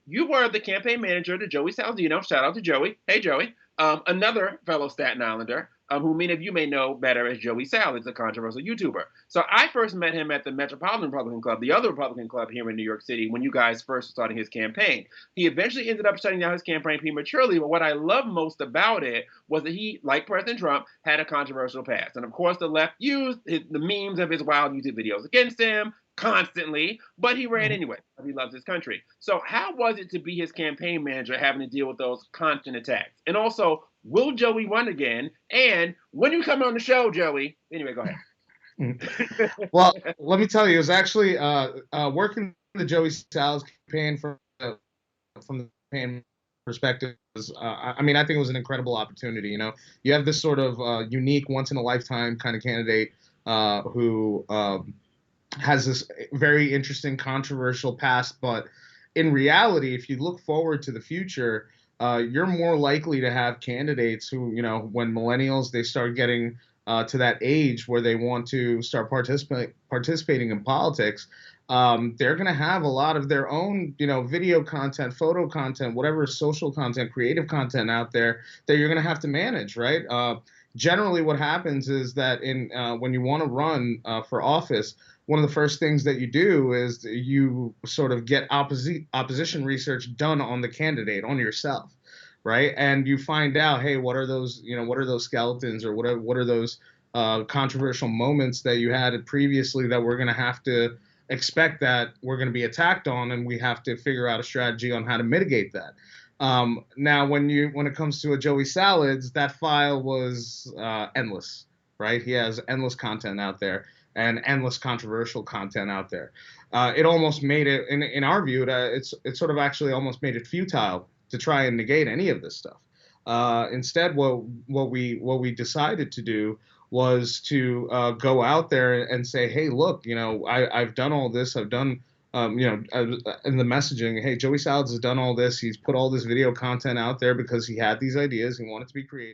You were the campaign manager to Joey Saldino. Shout out to Joey. Hey, Joey. Another fellow Staten Islander, who many of you may know better as Joey Salads, a controversial YouTuber. So I first met him at the Metropolitan Republican Club, the other Republican club here in New York City, when you guys first started his campaign. He eventually ended up shutting down his campaign prematurely, but what I love most about it was that he, like President Trump, had a controversial past. And of course, the left used the memes of his wild YouTube videos against him constantly, but he ran anyway. He loves his country. So, how was it to be his campaign manager having to deal with those constant attacks? And also, will Joey run again? And when you come on the show, Joey? Anyway, go ahead. Well, let me tell you, it was actually working the Joey Salads campaign from the campaign perspective. I mean, I think it was an incredible opportunity. You know, you have this sort of unique, once in a lifetime kind of candidate who has this very interesting, controversial past. But in reality, if you look forward to the future, you're more likely to have candidates who, you know, when millennials they start getting to that age where they want to start participating in politics, they're going to have a lot of their own, you know, video content, photo content, whatever social content, creative content out there that you're going to have to manage, right? Generally, what happens is that in when you want to run for office, one of the first things that you do is you sort of get opposition research done on the candidate, on yourself, right? And you find out, hey, what are those, you know, what are those skeletons, or what are those controversial moments that you had previously that we're going to have to expect that we're going to be attacked on, and we have to figure out a strategy on how to mitigate that. Now, when it comes to a Joey Salads, that file was endless, right? He has endless content out there and endless controversial content out there. It almost made it, in our view, it's sort of actually almost made it futile to try and negate any of this stuff. Instead, what we decided to do was to go out there and say, hey, look, you know, I've done all this. I've done you know, in the messaging, hey, Joey Salads has done all this. He's put all this video content out there because he had these ideas. He wanted to be creative.